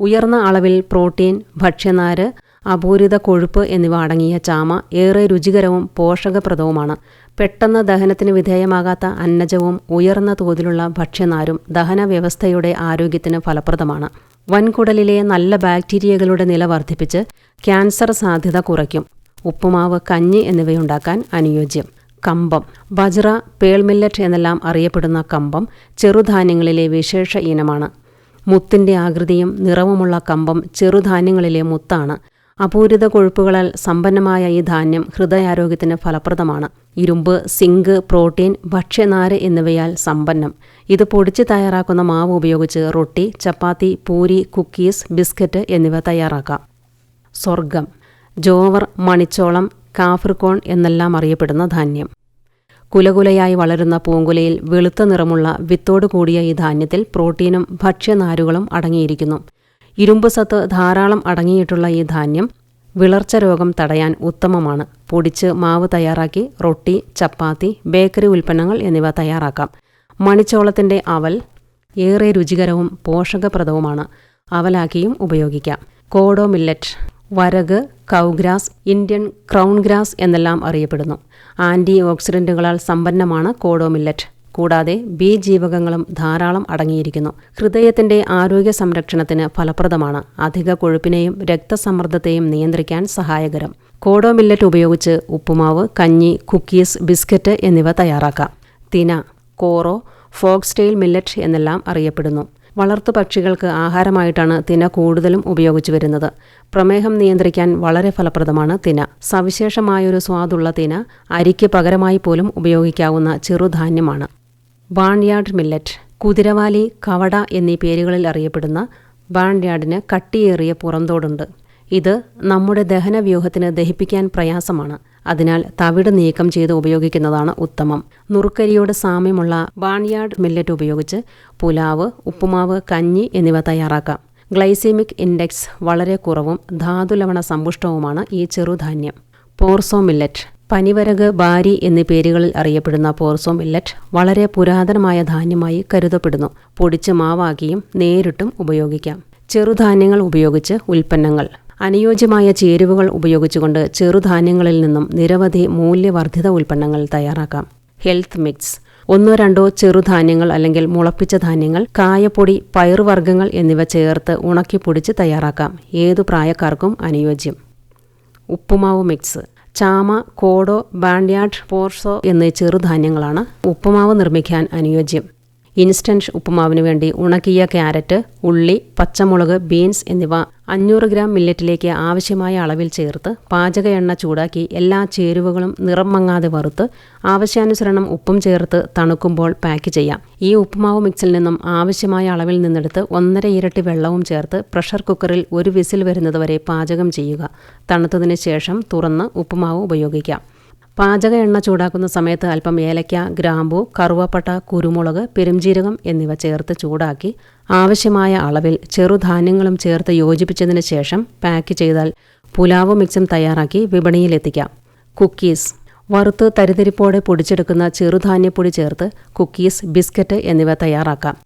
ഉയർന്ന അളവിൽ പ്രോട്ടീൻ, ഭക്ഷ്യനാര്, അപൂരിത കൊഴുപ്പ് എന്നിവ അടങ്ങിയ ചാമ ഏറെ രുചികരവും പോഷകപ്രദവുമാണ്. പെട്ടെന്ന് ദഹനത്തിന് വിധേയമാകാത്ത അന്നജവും ഉയർന്ന തോതിലുള്ള ഭക്ഷ്യനാരും ദഹനവ്യവസ്ഥയുടെ ആരോഗ്യത്തിന് ഫലപ്രദമാണ്. വൻകുടലിലെ നല്ല ബാക്ടീരിയകളുടെ നില വർദ്ധിപ്പിച്ച് ക്യാൻസർ സാധ്യത കുറയ്ക്കും. ഉപ്പുമാവ്, കഞ്ഞി എന്നിവയുണ്ടാക്കാൻ അനുയോജ്യം. കമ്പം. ബജ്ര, പേൾ മില്ലറ്റ് എന്നെല്ലാം അറിയപ്പെടുന്ന കമ്പം ചെറുധാന്യങ്ങളിലെ വിശേഷ ഇനമാണ്. മുത്തിന്റെ ആകൃതിയും നിറവുമുള്ള കമ്പം ചെറുധാന്യങ്ങളിലെ മുത്താണ്. അപൂരിത കൊഴുപ്പുകളാൽ സമ്പന്നമായ ഈ ധാന്യം ഹൃദയാരോഗ്യത്തിന് ഫലപ്രദമാണ്. ഇരുമ്പ്, സിങ്ക്, പ്രോട്ടീൻ, ഭക്ഷ്യനാര് എന്നിവയാൽ സമ്പന്നം. ഇത് പൊടിച്ച് തയ്യാറാക്കുന്ന മാവ് ഉപയോഗിച്ച് റൊട്ടി, ചപ്പാത്തി, പൂരി, കുക്കീസ്, ബിസ്ക്കറ്റ് എന്നിവ തയ്യാറാക്കാം. സ്വർഗം. ജോവർ, മണിച്ചോളം, കാഫ്രിക്കോൺ എന്നെല്ലാം അറിയപ്പെടുന്ന ധാന്യം. കുലകുലയായി വളരുന്ന പൂങ്കുലയിൽ വെളുത്ത നിറമുള്ള വിത്തോടു കൂടിയ ഈ ധാന്യത്തിൽ പ്രോട്ടീനും ഭക്ഷ്യനാരുകളും അടങ്ങിയിരിക്കുന്നു. ഇരുമ്പ് സത്ത് ധാരാളം അടങ്ങിയിട്ടുള്ള ഈ ധാന്യം വിളർച്ച രോഗം തടയാൻ ഉത്തമമാണ്. പൊടിച്ച് മാവ് തയ്യാറാക്കി റൊട്ടി, ചപ്പാത്തി, ബേക്കറി ഉൽപ്പന്നങ്ങൾ എന്നിവ തയ്യാറാക്കാം. മണിച്ചോളത്തിൻ്റെ അവൽ ഏറെ രുചികരവും പോഷകപ്രദവുമാണ്. അവലാക്കിയും ഉപയോഗിക്കാം. കോഡോ മില്ലറ്റ്. വരക്, കൗഗ്രാസ്, ഇന്ത്യൻ ക്രൗൺ ഗ്രാസ് എന്നെല്ലാം അറിയപ്പെടുന്നു. ആൻറ്റി ഓക്സിഡൻറ്റുകളാൽ സമ്പന്നമാണ് കോഡോ മില്ലറ്റ്. കൂടാതെ ബി ജീവകങ്ങളും ധാരാളം അടങ്ങിയിരിക്കുന്നു. ഹൃദയത്തിന്റെ ആരോഗ്യ സംരക്ഷണത്തിന് ഫലപ്രദമാണ്. അധിക കൊഴുപ്പിനെയും രക്തസമ്മർദ്ദത്തെയും നിയന്ത്രിക്കാൻ സഹായകരം. കോഡോ മില്ലറ്റ് ഉപയോഗിച്ച് ഉപ്പുമാവ്, കഞ്ഞി, കുക്കീസ്, ബിസ്ക്കറ്റ് എന്നിവ തയ്യാറാക്കാം. തിന, കോറോ, ഫോക്സ്ടെയിൽ മില്ലറ്റ് എന്നെല്ലാം അറിയപ്പെടുന്നു. വളർത്തുപക്ഷികൾക്ക് ആഹാരമായിട്ടാണ് തിന കൂടുതലും ഉപയോഗിച്ചു വരുന്നത്. പ്രമേഹം നിയന്ത്രിക്കാൻ വളരെ ഫലപ്രദമാണ് തിന. സവിശേഷമായൊരു സ്വാദുള്ള തിന അരിക്ക് പകരമായി പോലും ഉപയോഗിക്കാവുന്ന ചെറുധാന്യമാണ്. ബാൺയാർഡ് മില്ലറ്റ്. കുതിരവാലി, കവട എന്നീ പേരുകളിൽ അറിയപ്പെടുന്ന ബാൺയാർഡിന് കട്ടിയേറിയ പുറന്തോടുണ്ട്. ഇത് നമ്മുടെ ദഹനവ്യൂഹത്തിന് ദഹിപ്പിക്കാൻ പ്രയാസമാണ്. അതിനാൽ തവിട് നീക്കം ചെയ്ത് ഉപയോഗിക്കുന്നതാണ് ഉത്തമം. നുറുക്കരിയോട് സാമ്യമുള്ള ബാൺയാർഡ് മില്ലറ്റ് ഉപയോഗിച്ച് പുലാവ്, ഉപ്പുമാവ്, കഞ്ഞി എന്നിവ തയ്യാറാക്കാം. ഗ്ലൈസീമിക് ഇൻഡെക്സ് വളരെ കുറവും ധാതുലവണ സമ്പുഷ്ടവുമാണ് ഈ ചെറുധാന്യം. പോർസോ മില്ലറ്റ്, പനിവരക്, ബാരി എന്നീ പേരുകളിൽ അറിയപ്പെടുന്ന പോർസോ മില്ലറ്റ് വളരെ പുരാതനമായ ധാന്യമായി കരുതപ്പെടുന്നു. പൊടിച്ച് മാവാക്കിയും നേരിട്ടും ഉപയോഗിക്കാം. ചെറുധാന്യങ്ങൾ ഉപയോഗിച്ച് ഉൽപ്പന്നങ്ങൾ. അനുയോജ്യമായ ചേരുവകൾ ഉപയോഗിച്ചുകൊണ്ട് ചെറുധാന്യങ്ങളിൽ നിന്നും നിരവധി മൂല്യവർദ്ധിത ഉൽപ്പന്നങ്ങൾ തയ്യാറാക്കാം. Health mix. 1-2 ചെറുധാന്യങ്ങൾ അല്ലെങ്കിൽ മുളപ്പിച്ച ധാന്യങ്ങൾ, കായപ്പൊടി, പയറുവർഗ്ഗങ്ങൾ എന്നിവ ചേർത്ത് ഉണക്കിപ്പൊടിച്ച് തയ്യാറാക്കാം. ഏതു പ്രായക്കാർക്കും അനുയോജ്യം. ഉപ്പുമാവ് മിക്സ്. ചാമ, കോഡോ, ബാൻഡ്യാർഡ്, പോർസോ എന്നീ ചെറുധാന്യങ്ങളാണ് ഉപ്പുമാവ് നിർമ്മിക്കാൻ അനുയോജ്യം. ഇൻസ്റ്റന്റ് ഉപ്പുമാവിന് വേണ്ടി ഉണക്കിയ ക്യാരറ്റ്, ഉള്ളി, പച്ചമുളക്, ബീൻസ് എന്നിവ 500 ഗ്രാം മില്ലറ്റിലേക്ക് ആവശ്യമായ അളവിൽ ചേർത്ത് പാചക എണ്ണ ചൂടാക്കി എല്ലാ ചേരുവകളും നിറം മങ്ങാതെ വറുത്ത് ആവശ്യാനുസരണം ഉപ്പും ചേർത്ത് തണുക്കുമ്പോൾ പാക്ക് ചെയ്യാം. ഈ ഉപ്പുമാവ് മിക്സിൽ നിന്നും ആവശ്യമായ അളവിൽ നിന്നെടുത്ത് 1.5 ഇരട്ടി വെള്ളവും ചേർത്ത് പ്രഷർ കുക്കറിൽ 1 വിസിൽ വരുന്നതുവരെ പാചകം ചെയ്യുക. തണുത്തതിന് ശേഷം തുറന്ന് ഉപ്പുമാവ് ഉപയോഗിക്കാം. പാചക എണ്ണ ചൂടാക്കുന്ന സമയത്ത് അല്പം ഏലയ്ക്ക, ഗ്രാമ്പൂ, കറുവപ്പട്ട, കുരുമുളക്, പെരുംജീരകം എന്നിവ ചേർത്ത് ചൂടാക്കി ആവശ്യമായ അളവിൽ ചെറുധാന്യങ്ങളും ചേർത്ത് യോജിപ്പിച്ചതിന് ശേഷം പാക്ക് ചെയ്താൽ പുലാവ് മിക്സും തയ്യാറാക്കി വിപണിയിലെത്തിക്കാം. കുക്കീസ്. വറുത്ത് തരിതരിപ്പോടെ പൊടിച്ചെടുക്കുന്ന ചെറുധാന്യപ്പൊടി ചേർത്ത് കുക്കീസ്, ബിസ്ക്കറ്റ് എന്നിവ തയ്യാറാക്കാം.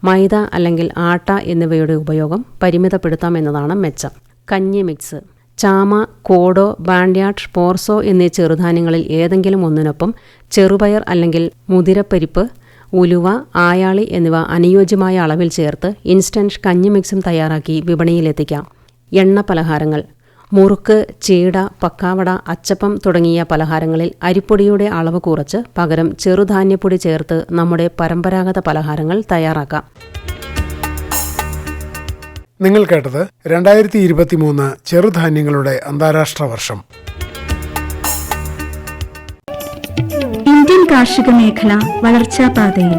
മൈദ അല്ലെങ്കിൽ ആട്ട എന്നിവയുടെ ഉപയോഗം പരിമിതപ്പെടുത്താമെന്നതാണ് മെച്ചം. കഞ്ഞി മിക്സ്. ചാമ, കോഡോ, ബാൻഡ്യാർഡ്, പോർസോ എന്നീ ചെറുധാന്യങ്ങളിൽ ഏതെങ്കിലും ഒന്നിനൊപ്പം ചെറുപയർ അല്ലെങ്കിൽ മുതിരപ്പരിപ്പ്, ഉലുവ, ആയാളി എന്നിവ അനുയോജ്യമായ അളവിൽ ചേർത്ത് ഇൻസ്റ്റന്റ് കഞ്ഞി മിക്സും തയ്യാറാക്കി വിപണിയിലെത്തിക്കാം. എണ്ണ പലഹാരങ്ങൾ. മുറുക്ക്, ചീട, പക്കാവട, അച്ചപ്പം തുടങ്ങിയ പലഹാരങ്ങളിൽ അരിപ്പൊടിയുടെ അളവ് കുറച്ച് പകരം ചെറുധാന്യപ്പൊടി ചേർത്ത് നമ്മുടെ പരമ്പരാഗത പലഹാരങ്ങൾ തയ്യാറാക്കാം. നിങ്ങൾ കേട്ടത് 2023 ചെറുധാന്യങ്ങളുടെ അന്താരാഷ്ട്ര വർഷം. ഇന്ത്യൻ കാർഷിക മേഖല വളർച്ചാ പാതയിൽ.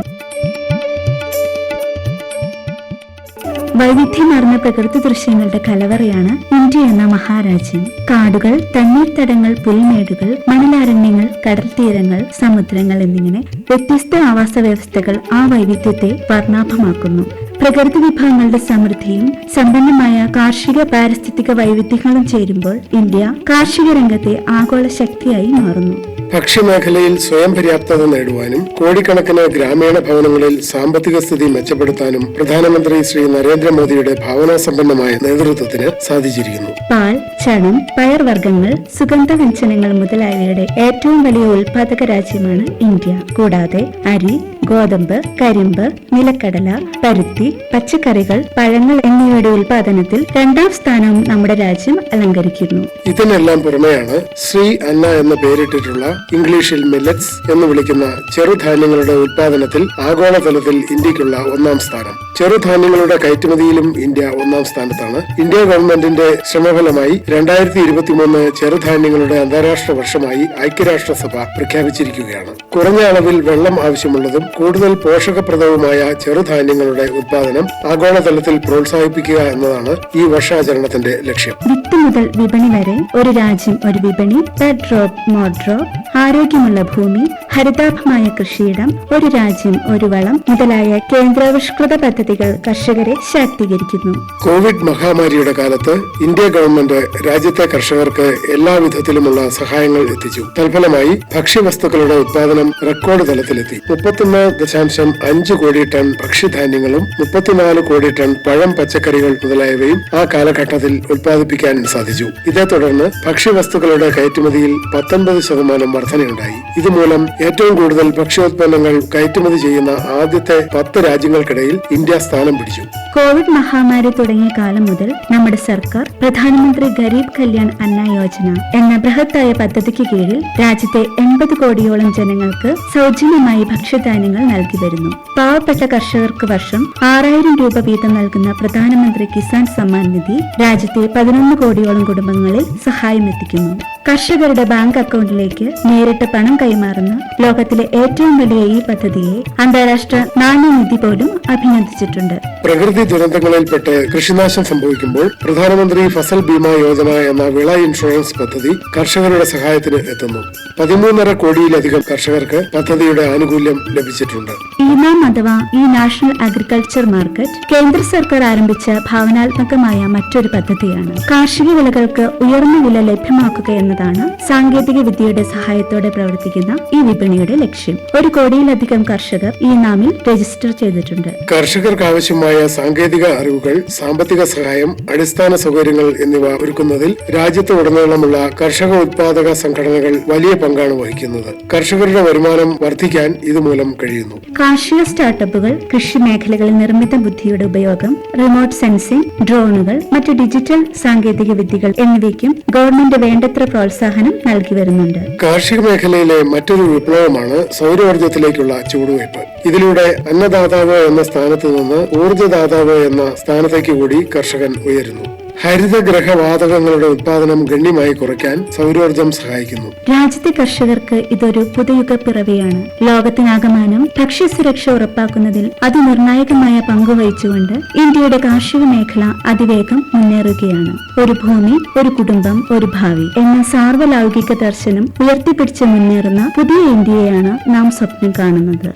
വൈവിധ്യമാർന്ന പ്രകൃതി ദൃശ്യങ്ങളുടെ കലവറയാണ് ഇന്ത്യ എന്ന മഹാരാജ്യം. കാടുകൾ, തണ്ണീർത്തടങ്ങൾ, പുൽമേടുകൾ, മണലാരണ്യങ്ങൾ, കടൽ തീരങ്ങൾ, സമുദ്രങ്ങൾ എന്നിങ്ങനെ വ്യത്യസ്ത ആവാസ വ്യവസ്ഥകൾ ആ വൈവിധ്യത്തെ വർണ്ണാഭമാക്കുന്നു. പ്രകൃതി വിഭവങ്ങളുടെ സമൃദ്ധിയും സമ്പന്നമായ കാർഷിക പാരിസ്ഥിതിക വൈവിധ്യങ്ങളും ചേരുമ്പോൾ ഇന്ത്യ കാർഷിക രംഗത്തെ ആഗോള ശക്തിയായി മാറുന്നു. ഭക്ഷ്യമേഖലയിൽ സ്വയം പര്യാപ്തത നേടുവാനും കോടിക്കണക്കിന് ഗ്രാമീണ ഭവനങ്ങളിൽ സാമ്പത്തിക സ്ഥിതി മെച്ചപ്പെടുത്താനും പ്രധാനമന്ത്രി ശ്രീ നരേന്ദ്രമോദിയുടെ ഭാവനാസമ്പന്നമായ നേതൃത്വത്തിന് സാധിച്ചിരിക്കുന്നു. പാൽ, ചണം, പയർവർഗ്ഗങ്ങൾ, സുഗന്ധവ്യഞ്ജനങ്ങൾ മുതലായവയുടെ ഏറ്റവും വലിയ ഉൽപാദക രാജ്യമാണ് ഇന്ത്യ. കൂടാതെ അരി, ഗോതമ്പ്, കരിമ്പ്, നിലക്കടല, പരുത്തി, പച്ചക്കറികൾ, പഴങ്ങൾ എന്നിവയുടെ ഉൽപാദനത്തിൽ 2ാം സ്ഥാനവും നമ്മുടെ രാജ്യം അലങ്കരിക്കുന്നു. ഇതിനെല്ലാം പുറമെയാണ് ശ്രീ അന്ന എന്ന പേരിട്ടിട്ടുള്ള ഇംഗ്ലീഷിൽ മില്ലറ്റ്സ് എന്ന് വിളിക്കുന്ന ചെറുധാന്യങ്ങളുടെ ഉൽപാദനത്തിൽ ആഗോളതലത്തിൽ ഇന്ത്യക്കുള്ള 1ാം സ്ഥാനം. ചെറുധാന്യങ്ങളുടെ കയറ്റുമതിയിലും ഇന്ത്യ 1ാം സ്ഥാനത്താണ്. ഇന്ത്യ ഗവൺമെന്റിന്റെ ശ്രമഫലമായി 2023 ചെറുധാന്യങ്ങളുടെ അന്താരാഷ്ട്ര വർഷമായി ഐക്യരാഷ്ട്രസഭ പ്രഖ്യാപിച്ചിരിക്കുകയാണ്. കുറഞ്ഞ അളവിൽ വെള്ളം ആവശ്യമുള്ളതും കൂടുതൽ പോഷകപ്രദവുമായ ചെറുധാന്യങ്ങളുടെ ഉത്പാദനം ആഗോളതലത്തിൽ പ്രോത്സാഹിപ്പിക്കുക എന്നതാണ് ഈ വർഷാചരണത്തിന്റെ ലക്ഷ്യം. വിത്ത് മുതൽ വിപണി വരെ ഒരു രാജ്യം ഒരു വിപണി, പെർ ഡ്രോപ്പ് മോർ ഡ്രോപ്പ്, ആരോഗ്യമുള്ള ഭൂമി, ഹരിതാഭമായ കൃഷിയിടം, ഒരു രാജ്യം ഒരു വളം മുതലായ കേന്ദ്രാവിഷ്കൃത പദ്ധതികൾ കർഷകരെ ശാക്തീകരിക്കുന്നു. കോവിഡ് മഹാമാരിയുടെ കാലത്ത് ഇന്ത്യ ഗവൺമെന്റ് രാജ്യത്തെ കർഷകർക്ക് എല്ലാവിധത്തിലുമുള്ള സഹായങ്ങൾ എത്തിച്ചു. തൽഫലമായി ഭക്ഷ്യവസ്തുക്കളുടെ ഉത്പാദനം റെക്കോർഡ് തലത്തിലെത്തി. 31.5 കോടി ടൺ ഭക്ഷ്യധാന്യങ്ങളും 34 കോടി ടൺ പഴം, പച്ചക്കറികൾ മുതലായവയും ആ കാലഘട്ടത്തിൽ ഉത്പാദിപ്പിക്കാൻ സാധിച്ചു. ഇതേ തുടർന്ന് ഭക്ഷ്യവസ്തുക്കളുടെ കയറ്റുമതിയിൽ 19% വർധനയുണ്ടായി. ഇതുമൂലം ഏറ്റവും കൂടുതൽ ഭക്ഷ്യോത്പന്നങ്ങൾ കയറ്റുമതി ചെയ്യുന്ന ആദ്യത്തെ 10 രാജ്യങ്ങൾക്കിടയിൽ ഇന്ത്യ സ്ഥാനം പിടിച്ചു. കോവിഡ് മഹാമാരി തുടങ്ങിയ കാലം മുതൽ നമ്മുടെ സർക്കാർ പ്രധാനമന്ത്രി ഗരീബ് കല്യാൺ അന്ന യോജന എന്ന ബൃഹത്തായ പദ്ധതിക്ക് കീഴിൽ രാജ്യത്തെ 80 കോടിയോളം ജനങ്ങൾക്ക് സൗജന്യമായി ഭക്ഷ്യധാന്യങ്ങൾ നൽകി വരുന്നു. പാവപ്പെട്ട കർഷകർക്ക് വർഷം 6000 രൂപ വീതം നൽകുന്ന പ്രധാനമന്ത്രി കിസാൻ സമ്മാൻ നിധി രാജ്യത്തെ 11 കോടിയോളം കുടുംബങ്ങളിൽ സഹായം എത്തിക്കുന്നു. കർഷകരുടെ ബാങ്ക് അക്കൗണ്ടിലേക്ക് നേരിട്ട് പണം കൈമാറുന്ന ലോകത്തിലെ ഏറ്റവും വലിയ ഈ പദ്ധതിയെ അന്താരാഷ്ട്ര നാണ്യനിധി പോലും അഭിനന്ദിച്ചിട്ടുണ്ട്. പ്രകൃതി ദുരന്തങ്ങളിൽപ്പെട്ട് കൃഷിനാശം സംഭവിക്കുമ്പോൾ പ്രധാനമന്ത്രി ഫസൽ ബീമ യോജന എന്ന വിള ഇൻഷുറൻസ് പദ്ധതി കർഷകരുടെ സഹായത്തിന് എത്തുന്നു. 13.5 കോടിയിലധികം കർഷകർക്ക് പദ്ധതിയുടെ ആനുകൂല്യം ലഭിച്ചിട്ടുണ്ട്. ഈനാം അഥവാ ഈ നാഷണൽ അഗ്രികൾച്ചർ മാർക്കറ്റ് കേന്ദ്ര സർക്കാർ ആരംഭിച്ച ഭാവനാത്മകമായ മറ്റൊരു പദ്ധതിയാണ്. കാർഷിക വിളകൾക്ക് ഉയർന്ന വില ലഭ്യമാക്കുക എന്നതാണ് സാങ്കേതിക വിദ്യയുടെ സഹായത്തോടെ പ്രവർത്തിക്കുന്ന ഈ വിപണിയുടെ ലക്ഷ്യം. 1 കോടിയിലധികം കർഷകർ ഈ നാമിൽ രജിസ്റ്റർ ചെയ്തിട്ടുണ്ട്. കർഷകർക്ക് ആവശ്യമായ സാങ്കേതിക അറിവുകൾ, സാമ്പത്തിക സഹായം, അടിസ്ഥാന സൗകര്യങ്ങൾ എന്നിവ ഒരുക്കുന്നതിൽ രാജ്യത്തുടനീളമുള്ള കർഷക ഉത്പാദക സംഘടനകൾ വലിയ പങ്കാണ് വഹിക്കുന്നത്. കർഷകരുടെ വരുമാനം വർദ്ധിക്കാൻ ഇതുമൂലം കഴിയുന്നു. കാർഷിക സ്റ്റാർട്ടപ്പുകൾ കൃഷി മേഖലകളിൽ നിർമ്മിത ബുദ്ധിയുടെ ഉപയോഗം, റിമോട്ട് സെൻസിംഗ്, ഡ്രോണുകൾ, മറ്റ് ഡിജിറ്റൽ സാങ്കേതിക വിദ്യകൾ എന്നിവയ്ക്കും ഗവൺമെന്റ് വേണ്ടത്ര പ്രോത്സാഹനം നൽകി വരുന്നുണ്ട്. കാർഷിക മേഖലയിലെ മറ്റൊരു വിപ്ലവമാണ് സൗരോർജ്ജത്തിലേക്കുള്ള ചുവടുവയ്പ്. ഇതിലൂടെ അന്നദാതാവ് എന്ന സ്ഥാനത്ത് നിന്ന് ഊർജ്ജദാതാവ് എന്ന സ്ഥാനത്തേക്ക് കൂടി കർഷകൻ ഉയരുന്നു. ഹരിതഗ്രഹവാതകങ്ങളുടെ ഉത്പാദനം ഗണ്യമായി കുറയ്ക്കാൻ സൗരോർജ്ജം സഹായിക്കുന്നു. രാജ്യത്തെ കർഷകർക്ക് ഇതൊരു പുതുയുഗ പിറവിയാണ്. ലോകത്തിനാകമാനം ഭക്ഷ്യസുരക്ഷ ഉറപ്പാക്കുന്നതിൽ അതിനിർണായകമായ പങ്കുവഹിച്ചുകൊണ്ട് ഇന്ത്യയുടെ കാർഷിക മേഖല അതിവേഗം മുന്നേറുകയാണ്. ഒരു ഭൂമി, ഒരു കുടുംബം, ഒരു ഭാവി എന്ന സാർവലൗകിക ദർശനം ഉയർത്തിപ്പിടിച്ച് മുന്നേറുന്ന പുതിയ ഇന്ത്യയെയാണ് നാം സ്വപ്നം കാണുന്നത്.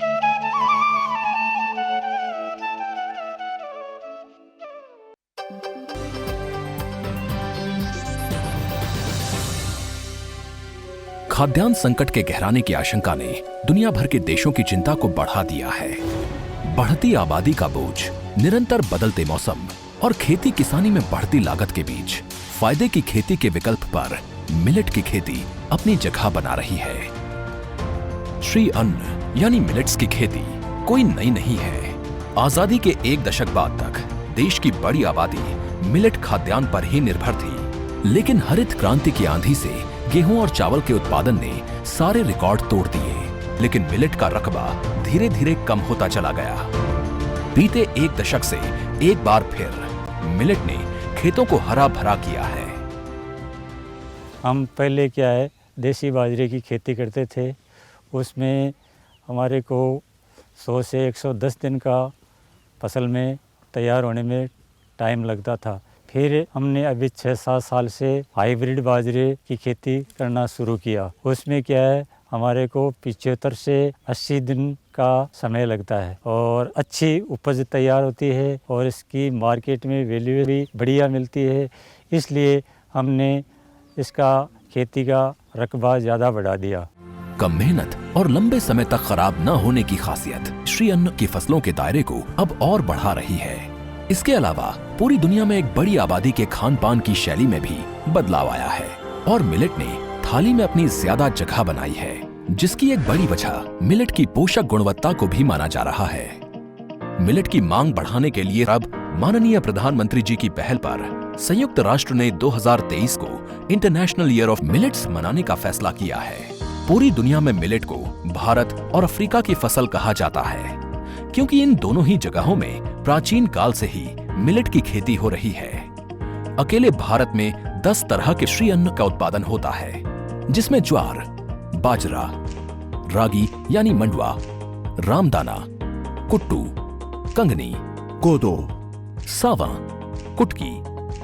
खाद्यान्न संकट के गहराने की आशंका ने दुनिया भर के देशों की चिंता को बढ़ा दिया है। बढ़ती आबादी का बोझ, निरंतर बदलते मौसम और खेती किसानी में बढ़ती लागत के बीच फायदे की खेती के विकल्प पर मिलेट की खेती अपनी जगह बना रही है। श्री अन्न यानी मिलेट्स की खेती कोई नई नहीं है। आजादी के 1 दशक बाद तक देश की बड़ी आबादी मिलेट खाद्यान्न पर ही निर्भर थी, लेकिन हरित क्रांति की आंधी से गेहूं और चावल के उत्पादन ने सारे रिकॉर्ड तोड़ दिए। लेकिन मिलेट का रकबा धीरे धीरे कम होता चला गया। बीते 1 दशक से एक बार फिर मिलेट ने खेतों को हरा भरा किया है। हम पहले क्या है देसी बाजरे की खेती करते थे, उसमें हमारे को 100 से 110 दिन का फसल में तैयार होने में टाइम लगता था। फिर हमने अभी 6-7 साल से हाइब्रिड बाजरे की खेती करना शुरू किया। उसमें क्या है हमारे को 75 से 80 दिन का समय लगता है और अच्छी उपज तैयार होती है और इसकी मार्केट में वैल्यू भी बढ़िया मिलती है। इसलिए हमने इसका खेती का रकबा ज़्यादा बढ़ा दिया। कम मेहनत और लंबे समय तक खराब न होने की खासियत श्री अन्न की फसलों के दायरे को अब और बढ़ा रही है। इसके अलावा पूरी दुनिया में एक बड़ी आबादी के खान पान की शैली में भी बदलाव आया है और मिलेट ने थाली में अपनी ज्यादा जगह बनाई है, जिसकी एक बड़ी वजह मिलेट की पोषक गुणवत्ता को भी माना जा रहा है। मिलेट की मांग बढ़ाने के लिए अब माननीय प्रधानमंत्री जी की पहल पर संयुक्त राष्ट्र ने 2023 को इंटरनेशनल ईयर ऑफ मिलेट्स मनाने का फैसला किया है। पूरी दुनिया में मिलेट को भारत और अफ्रीका की फसल कहा जाता है, क्योंकि इन दोनों ही जगहों में प्राचीन काल से ही मिलेट की खेती हो रही है। अकेले भारत में 10 तरह के श्री अन्न का उत्पादन होता है, जिसमें ज्वार, बाजरा, रागी यानी मंडवा, रामदाना, कुट्टू, कंगनी, कोदो, सावा, कुटकी,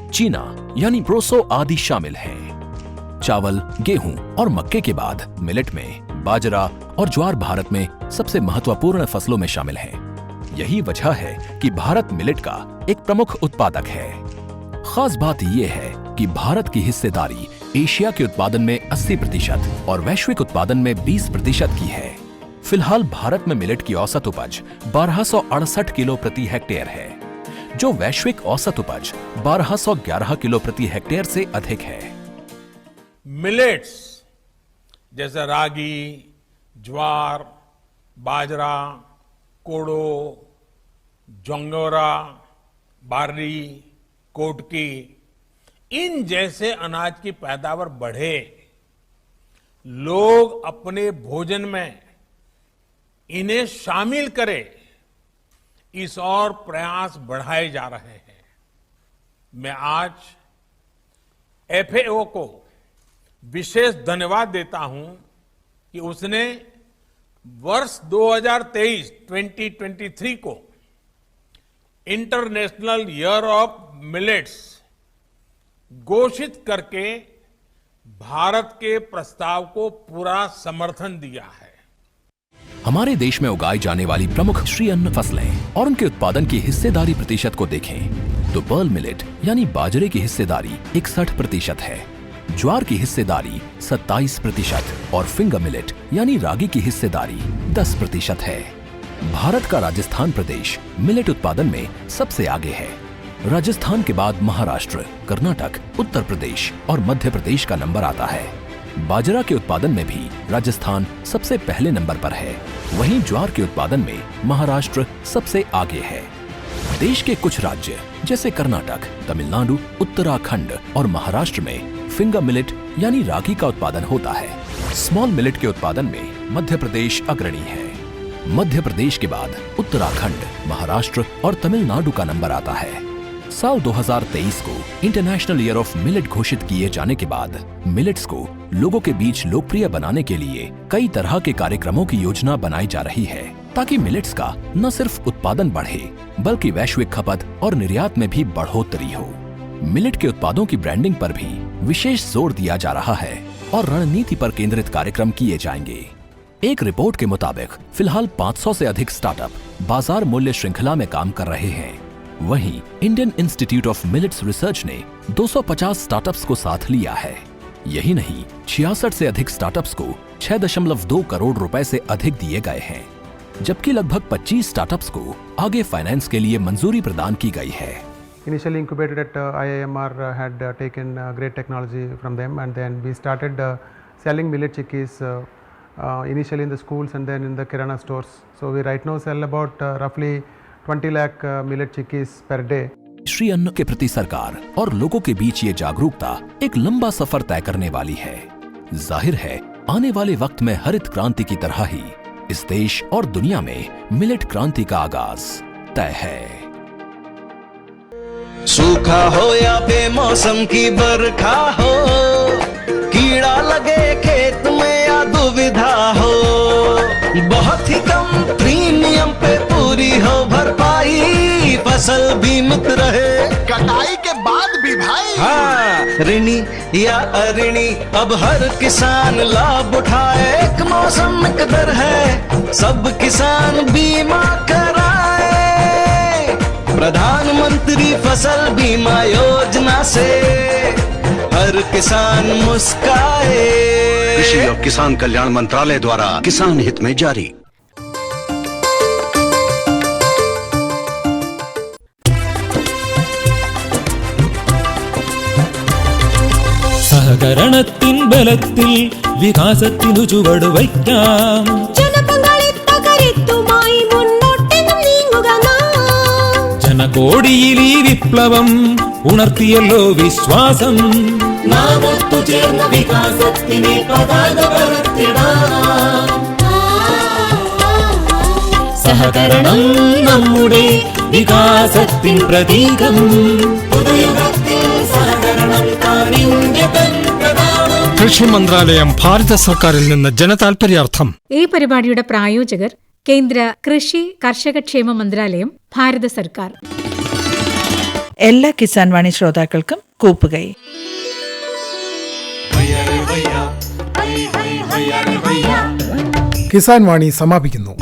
चीना यानी प्रोसो आदि शामिल हैं। चावल, गेहूं और मक्के के बाद मिलेट में बाजरा और ज्वार भारत में सबसे महत्वपूर्ण फसलों में शामिल हैं। यही वजह है कि भारत मिलेट का एक प्रमुख उत्पादक है। खास बात यह है कि भारत की हिस्सेदारी एशिया के उत्पादन में 80% और वैश्विक उत्पादन में 20% की है। फिलहाल भारत में मिलेट की औसत उपज 1268 किलो प्रति हेक्टेयर है, जो वैश्विक औसत उपज 1211 किलो प्रति हेक्टेयर से अधिक है। मिलेट्स जैसे रागी, ज्वार, बाजरा, कोडो, जोंगोरा, बार्ली, कोटकी, इन जैसे अनाज की पैदावार बढ़े, लोग अपने भोजन में इन्हें शामिल करें, इस और प्रयास बढ़ाए जा रहे हैं। मैं आज एफएओ को विशेष धन्यवाद देता हूं कि उसने वर्ष 2023 को इंटरनेशनल ईयर ऑफ मिलेट्स घोषित करके भारत के प्रस्ताव को पूरा समर्थन दिया है। हमारे देश में उगाई जाने वाली प्रमुख श्री अन्न फसलें और उनके उत्पादन की हिस्सेदारी प्रतिशत को देखें तो पर्ल मिलेट यानी बाजरे की हिस्सेदारी 61% है, ज्वार की हिस्सेदारी 27% और फिंगर मिलेट यानी रागी की हिस्सेदारी 10% है। भारत का राजस्थान प्रदेश मिलेट उत्पादन में सबसे आगे है। राजस्थान के बाद महाराष्ट्र, कर्नाटक, उत्तर प्रदेश और मध्य प्रदेश का नंबर आता है। बाजरा के उत्पादन में भी राजस्थान सबसे पहले नंबर पर है। वहीं ज्वार के उत्पादन में महाराष्ट्र सबसे आगे है। देश के कुछ राज्य जैसे कर्नाटक, तमिलनाडु, उत्तराखंड और महाराष्ट्र में फिंगर मिलेट यानी रागी का उत्पादन होता है। स्मॉल मिलेट के उत्पादन में मध्य प्रदेश अग्रणी है। मध्य प्रदेश के बाद उत्तराखंड, महाराष्ट्र और तमिलनाडु का नंबर आता है। साल 2023 को इंटरनेशनल ईयर ऑफ मिलेट घोषित किए जाने के बाद मिलेट्स को लोगों के बीच लोकप्रिय बनाने के लिए कई तरह के कार्यक्रमों की योजना बनाई जा रही है ताकि मिलेट्स का न सिर्फ उत्पादन बढ़े बल्कि वैश्विक खपत और निर्यात में भी बढ़ोतरी हो। मिलेट के उत्पादों की ब्रांडिंग पर भी विशेष जोर दिया जा रहा है और रणनीति पर केंद्रित कार्यक्रम किए जाएंगे। एक रिपोर्ट के मुताबिक फिलहाल 500 से अधिक स्टार्टअप बाजार मूल्य श्रृंखला में काम कर रहे हैं। वहीं Indian institute of millets research ने 250 स्टार्टअप्स को साथ लिया है। यही नहीं, 66 से अधिक स्टार्टअप्स को 6.2 करोड़ रुपए से अधिक दिए गए हैं, जबकि लगभग 25 स्टार्टअप्स को आगे फाइनेंस के लिए मंजूरी प्रदान की गई है। Initially incubated at IIMR had taken great technology from them, and then we started selling millet chikkis initially in the schools and then in the kirana stores. So we right now sell about roughly 20 lakh millet chikkis per day. Shri अन्न के प्रति सरकार और लोगों के बीच ये जागरूकता एक लंबा सफर तय करने वाली है। जाहिर है आने वाले वक्त में हरित क्रांति की तरह ही इस देश और दुनिया में मिलेट क्रांति का आगाज तय है। सूखा हो या बेमौसम की बरखा हो, कीड़ा लगे खेत में या दुविधा हो, बहुत ही कम प्रीमियम पे पूरी हो भरपाई, फसल बीमित रहे कटाई के बाद भी भाई। हाँ, ऋणी या अऋणी अब हर किसान लाभ उठाए, एक मौसम एक दर है सब किसान बीमा कराए। प्रधानमंत्री फसल बीमा योजना से हर किसान मुस्काए। कृषि और किसान कल्याण मंत्रालय द्वारा किसान हित में जारी। സഹകരണത്തിൻ ബലത്തിൽ വികാസത്തിനു ചുവടു വയ്ക്കാം. ജനപങ്കാളിത്തകരുത്തുമായി മുന്നോട്ടെന്നും നീങ്ങുക നാം. ജനകോടിയിൽ ഈ വിപ്ലവം ഉണർത്തിയല്ലോ വിശ്വാസം. നാം ഒത്തുചേർന്ന വികാസത്തിനെ പതാക പറത്തിടാം. സഹകരണം നമ്മുടെ വികാസത്തിൻ പ്രതീകം. പുതുയുഗത്തിൽ സഹകരണം താനിന്റെ കൃഷി മന്ത്രാലയം ഭാരത സർക്കാരിൽ നിന്ന് ജനതാൽപര്യാർത്ഥം. ഈ പരിപാടിയുടെ പ്രായോജകർ കേന്ദ്ര കൃഷി കർഷകക്ഷേമ മന്ത്രാലയം, ഭാരത സർക്കാർ. എല്ലാ കിസാൻ വാണി ശ്രോതാക്കൾക്കും കൂപ്പുകൈ. കിസാൻ വാണി സമാപിക്കുന്നു.